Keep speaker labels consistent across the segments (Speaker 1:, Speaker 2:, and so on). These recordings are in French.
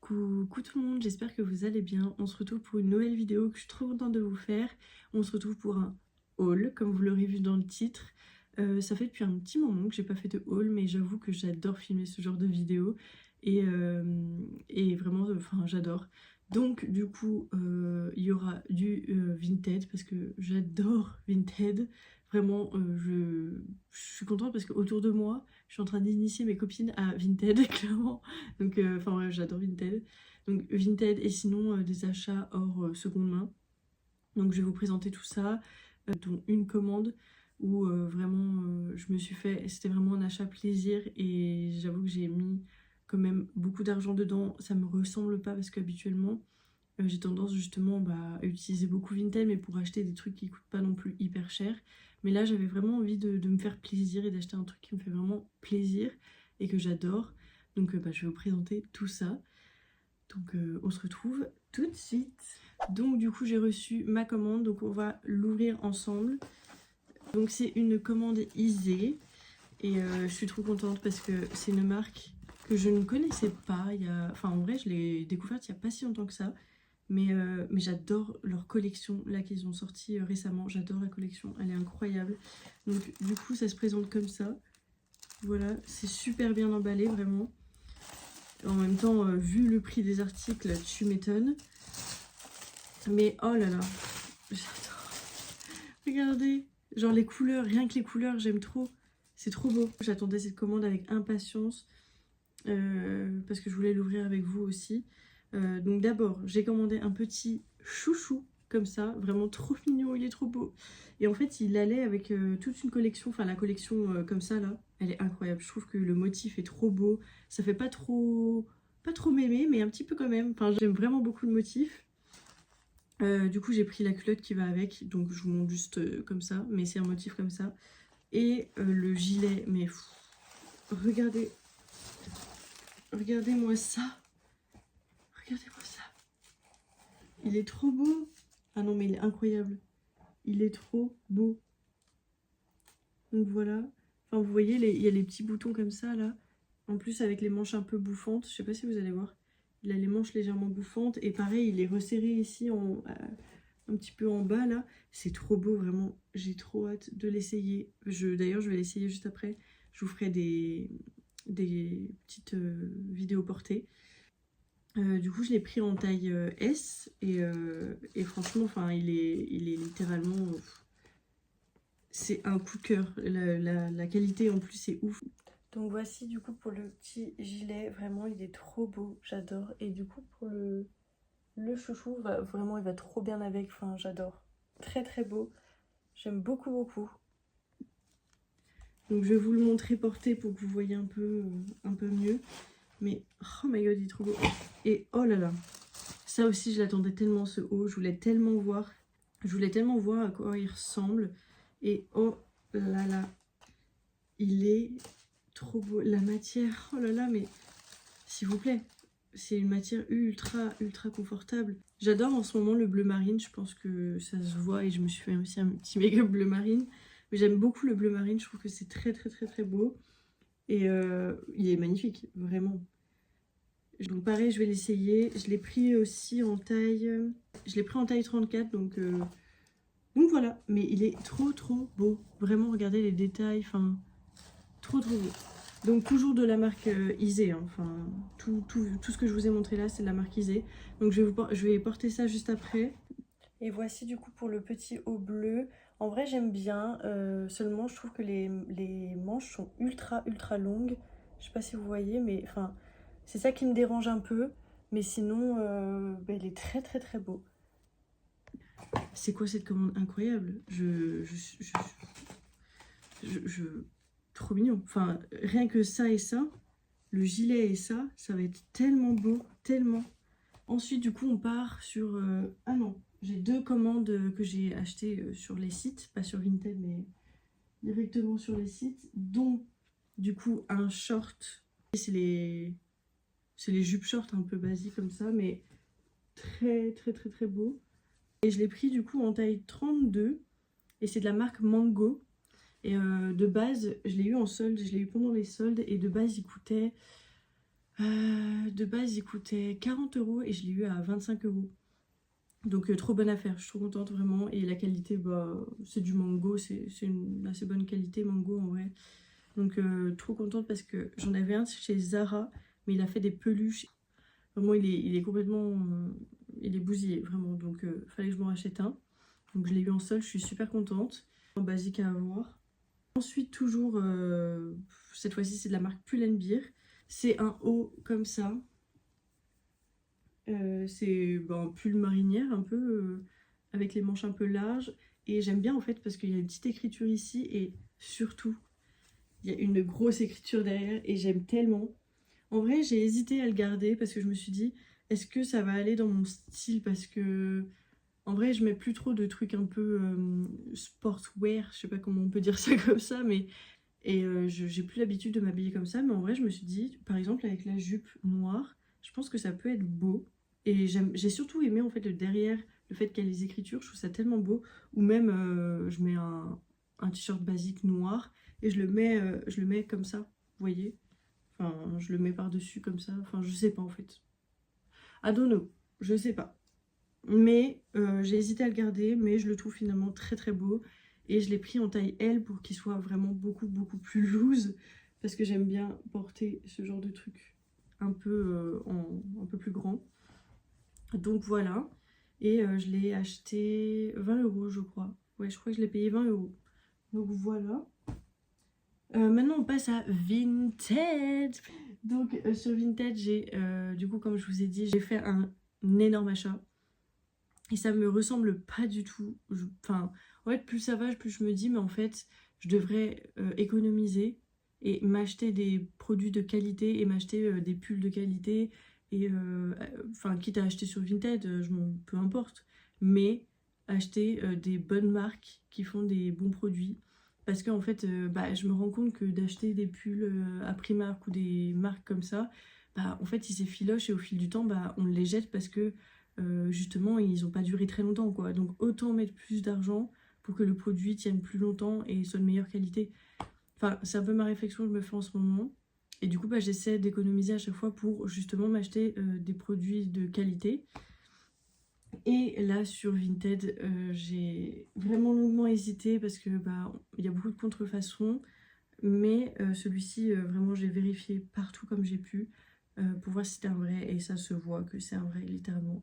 Speaker 1: Coucou tout le monde, j'espère que vous allez bien. On se retrouve pour une nouvelle vidéo que je suis trop contente de vous faire. On se retrouve pour un haul, comme vous l'aurez vu dans le titre. Ça fait depuis un petit moment que j'ai pas fait de haul, mais j'avoue que j'adore filmer ce genre de vidéos. Et vraiment, enfin j'adore. Donc du coup, il y aura du Vinted, parce que j'adore Vinted. Vraiment, je suis contente parce qu'autour de moi, je suis en train d'initier mes copines à Vinted, clairement. Donc, enfin ouais, j'adore Vinted. Donc Vinted et sinon des achats hors seconde main. Donc je vais vous présenter tout ça, dont une commande où vraiment je me suis fait, c'était vraiment un achat plaisir et j'avoue que j'ai mis quand même beaucoup d'argent dedans. Ça me ressemble pas parce qu'habituellement j'ai tendance justement à utiliser beaucoup Vinted, mais pour acheter des trucs qui coûtent pas non plus hyper cher. Mais là j'avais vraiment envie de me faire plaisir et d'acheter un truc qui me fait vraiment plaisir et que j'adore. Donc je vais vous présenter tout ça. Donc on se retrouve tout de suite. Donc du coup j'ai reçu ma commande, donc on va l'ouvrir ensemble. Donc c'est une commande Isée et je suis trop contente parce que c'est une marque que je ne connaissais pas. Enfin en vrai je l'ai découverte il n'y a pas si longtemps que ça. Mais j'adore leur collection là qu'ils ont sorti récemment. J'adore la collection, elle est incroyable. Donc du coup ça se présente comme ça. Voilà, c'est super bien emballé vraiment. En même temps, vu le prix des articles, tu m'étonnes. Mais oh là là, j'adore. Regardez, genre les couleurs, rien que les couleurs, j'aime trop. C'est trop beau. J'attendais cette commande avec impatience parce que je voulais l'ouvrir avec vous aussi. Donc d'abord, j'ai commandé un petit chouchou comme ça, vraiment trop mignon, il est trop beau. Et en fait, il allait avec toute une collection, enfin la collection comme ça là, elle est incroyable. Je trouve que le motif est trop beau, ça fait pas trop mémé, mais un petit peu quand même. Enfin, j'aime vraiment beaucoup le motif. Du coup, j'ai pris la culotte qui va avec, donc je vous montre juste comme ça, mais c'est un motif comme ça. Et le gilet, mais regardez, regardez-moi ça. Regardez-moi ça. Il est trop beau. Ah non, mais il est incroyable. Il est trop beau. Donc voilà. Enfin, vous voyez, il y a les petits boutons comme ça, là. En plus, avec les manches un peu bouffantes. Je sais pas si vous allez voir. Il a les manches légèrement bouffantes. Et pareil, il est resserré ici, un petit peu en bas, là. C'est trop beau, vraiment. J'ai trop hâte de l'essayer. D'ailleurs, je vais l'essayer juste après. Je vous ferai des petites vidéos portées. Du coup, je l'ai pris en taille S et franchement, enfin, il est littéralement, c'est un coup de cœur. La qualité en plus, c'est ouf. Donc voici du coup pour le petit gilet, vraiment, il est trop beau, j'adore. Et du coup pour le chouchou, vraiment, il va trop bien avec. Enfin, j'adore. Très très beau. J'aime beaucoup beaucoup. Donc je vais vous le montrer porté pour que vous voyez un peu mieux. Mais oh my god, il est trop beau. Et oh là là. Ça aussi, je l'attendais tellement, ce haut. Je voulais tellement voir. Je voulais tellement voir à quoi il ressemble. Et oh là là. Il est trop beau. La matière, oh là là, mais s'il vous plaît. C'est une matière ultra confortable. J'adore en ce moment le bleu marine. Je pense que ça se voit et je me suis fait aussi un petit make-up bleu marine. Mais j'aime beaucoup le bleu marine. Je trouve que c'est très beau. Et il est magnifique, vraiment. Donc pareil, je vais l'essayer. Je l'ai pris aussi en taille... Je l'ai pris en taille 34, donc voilà. Mais il est trop beau. Vraiment, regardez les détails, enfin... Trop beau. Donc toujours de la marque Isée, hein. Enfin, tout ce que je vous ai montré là, c'est de la marque Isée. Donc je vais porter ça juste après. Et voici du coup pour le petit haut bleu. En vrai, j'aime bien. Seulement, je trouve que les manches sont ultra longues. Je sais pas si vous voyez, mais enfin... C'est ça qui me dérange un peu, mais sinon, il est très beau. C'est quoi cette commande incroyable? Trop mignon. Enfin, rien que ça et ça, le gilet et ça va être tellement beau, tellement. Ensuite, du coup, on part sur... Ah non, j'ai deux commandes que j'ai achetées sur les sites, pas sur Vinted, mais directement sur les sites, dont, du coup, un short. C'est les jupes short un peu basiques comme ça, mais très beau. Et je l'ai pris du coup en taille 32 et c'est de la marque Mango. Et de base, je l'ai eu en solde, je l'ai eu pendant les soldes et de base il coûtait De base, il coûtait 40 € et je l'ai eu à 25 €. Donc trop bonne affaire, je suis trop contente vraiment. Et la qualité, bah, c'est du mango, c'est une assez bonne qualité mango en vrai. Donc trop contente parce que j'en avais un chez Zara, mais il a fait des peluches. Vraiment, il est complètement... il est bousillé, vraiment. Donc fallait que je m'en rachète un. Donc je l'ai eu en solde, je suis super contente. En basique à avoir. Ensuite, toujours, cette fois-ci, c'est de la marque Pull&Bear. C'est un haut comme ça. C'est un pull marinière un peu avec les manches un peu larges et j'aime bien en fait parce qu'il y a une petite écriture ici et surtout il y a une grosse écriture derrière et j'aime tellement. En vrai j'ai hésité à le garder parce que je me suis dit est-ce que ça va aller dans mon style parce que en vrai je mets plus trop de trucs un peu sportswear, je sais pas comment on peut dire ça comme ça mais et j'ai plus l'habitude de m'habiller comme ça mais en vrai je me suis dit par exemple avec la jupe noire je pense que ça peut être beau. Et j'ai surtout aimé en fait le derrière, le fait qu'il y a les écritures, je trouve ça tellement beau. Ou même je mets un t-shirt basique noir et je le mets comme ça, vous voyez. Enfin, je le mets par-dessus comme ça. Enfin, je sais pas en fait. I don't know, je sais pas. Mais j'ai hésité à le garder, mais je le trouve finalement très très beau. Et je l'ai pris en taille L pour qu'il soit vraiment beaucoup plus loose. Parce que j'aime bien porter ce genre de truc un peu, un peu plus grand. Donc voilà. Et je l'ai acheté 20 € je crois. Ouais, je crois que je l'ai payé 20 €. Donc voilà. Maintenant on passe à Vinted. Donc sur Vinted, j'ai du coup comme je vous ai dit, j'ai fait un énorme achat. Et ça me ressemble pas du tout. Enfin, en fait, plus ça va, plus je me dis, mais en fait, je devrais économiser et m'acheter des produits de qualité et m'acheter des pulls de qualité. Et enfin, quitte à acheter sur Vinted, peu importe. Mais acheter des bonnes marques qui font des bons produits. Parce qu'en fait, bah, je me rends compte que d'acheter des pulls à Primark ou des marques comme ça, bah, en fait, ils s'effilochent et au fil du temps, bah, on les jette parce que justement ils n'ont pas duré très longtemps quoi. Donc autant mettre plus d'argent pour que le produit tienne plus longtemps et soit de meilleure qualité. Enfin c'est un peu ma réflexion que je me fais en ce moment. Et du coup bah, j'essaie d'économiser à chaque fois pour justement m'acheter des produits de qualité. Et là sur Vinted j'ai vraiment longuement hésité parce que bah il y a beaucoup de contrefaçons. Mais celui-ci vraiment j'ai vérifié partout comme j'ai pu pour voir si c'était un vrai et ça se voit que c'est un vrai littéralement.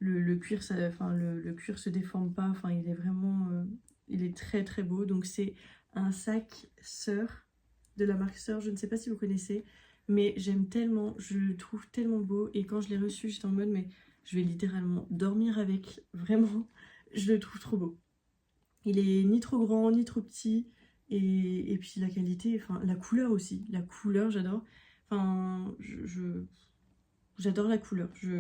Speaker 1: Le cuir, ça, enfin, le cuir se déforme pas, enfin, il est vraiment, il est très très beau. Donc c'est un sac Sœur de la marque Sœur, je ne sais pas si vous connaissez, mais j'aime tellement, je le trouve tellement beau. Et quand je l'ai reçu, j'étais en mode, mais je vais littéralement dormir avec, vraiment, je le trouve trop beau. Il est ni trop grand, ni trop petit, et puis la qualité, enfin, la couleur aussi, la couleur, j'adore. Enfin, j'adore la couleur, je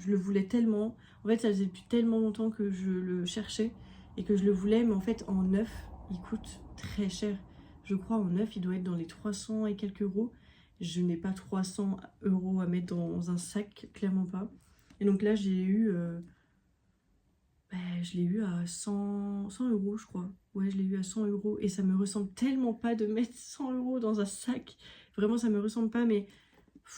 Speaker 1: le voulais tellement. En fait, ça faisait depuis tellement longtemps que je le cherchais et que je le voulais, mais en fait, en neuf, il coûte très cher. Je crois en neuf, il doit être dans les 300 et quelques euros. Je n'ai pas 300 € à mettre dans un sac, clairement pas. Et donc là, je l'ai eu à 100 €, je crois. Ouais, je l'ai eu à 100 € et ça me ressemble tellement pas de mettre 100 € dans un sac. Vraiment, ça me ressemble pas, mais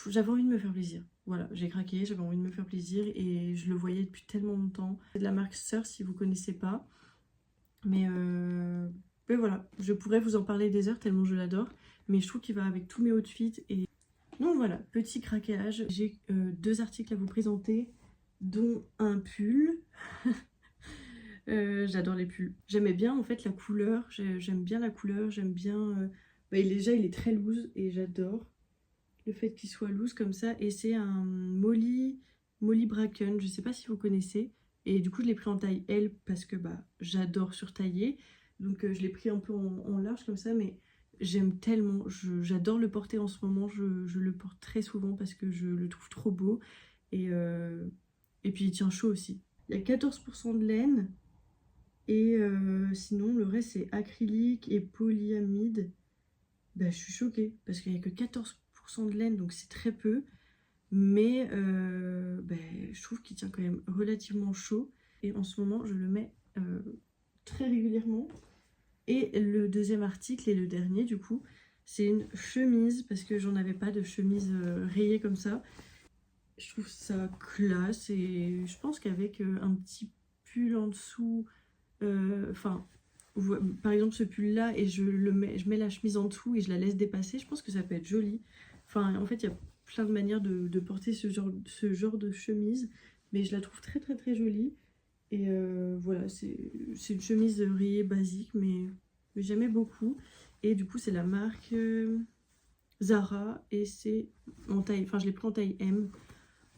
Speaker 1: j'avais envie de me faire plaisir. Voilà, j'ai craqué, j'avais envie de me faire plaisir et je le voyais depuis tellement longtemps. C'est de la marque Sœur si vous connaissez pas. Mais voilà, je pourrais vous en parler des heures tellement je l'adore. Mais je trouve qu'il va avec tous mes outfits. Et donc voilà, petit craquage. J'ai deux articles à vous présenter, dont un pull. J'adore les pulls. J'aimais bien en fait la couleur. J'aime bien la couleur, j'aime bien... déjà il est très loose et j'adore le fait qu'il soit loose comme ça. Et c'est un Molly Bracken, je sais pas si vous connaissez. Et du coup je l'ai pris en taille L parce que bah j'adore surtailler. Donc je l'ai pris un peu en large comme ça, mais j'aime tellement, j'adore le porter en ce moment. Je le porte très souvent parce que je le trouve trop beau. Et, euh, et puis il tient chaud aussi. Il y a 14% de laine. Et sinon le reste c'est acrylique et polyamide. Bah, je suis choquée parce qu'il n'y a que 14% de laine, donc c'est très peu. Mais bah, je trouve qu'il tient quand même relativement chaud. Et en ce moment, je le mets très régulièrement. Et le deuxième article, et le dernier du coup, C'est une chemise parce que j'en avais pas de chemise rayée comme ça. Je trouve ça classe et je pense qu'avec un petit pull en dessous, enfin, par exemple ce pull là et je mets la chemise en dessous et je la laisse dépasser, je pense que ça peut être joli. Enfin, en fait, il y a plein de manières de porter ce genre de chemise, mais je la trouve très très très jolie. Et voilà, c'est une chemise rayée basique, mais j'aimais beaucoup. Et du coup, c'est la marque Zara et c'est en taille, enfin je l'ai pris en taille M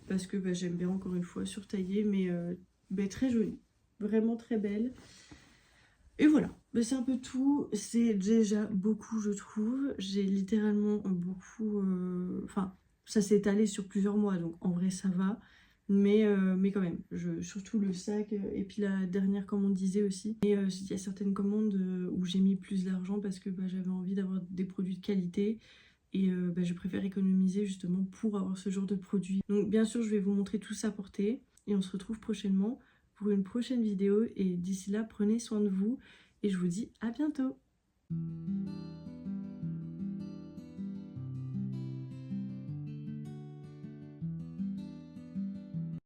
Speaker 1: parce que bah, j'aime bien encore une fois surtailler, mais bah, très jolie, vraiment très belle. Et voilà, bah, c'est un peu tout, c'est déjà beaucoup je trouve, j'ai littéralement beaucoup, enfin ça s'est étalé sur plusieurs mois donc en vrai ça va, mais quand même, surtout le sac et puis la dernière commande disait aussi. Et il y a certaines commandes où j'ai mis plus d'argent parce que bah, j'avais envie d'avoir des produits de qualité. Et bah, je préfère économiser justement pour avoir ce genre de produit. Donc bien sûr, je vais vous montrer tout ça porté. Et on se retrouve prochainement pour une prochaine vidéo. Et d'ici là, prenez soin de vous. Et je vous dis à bientôt.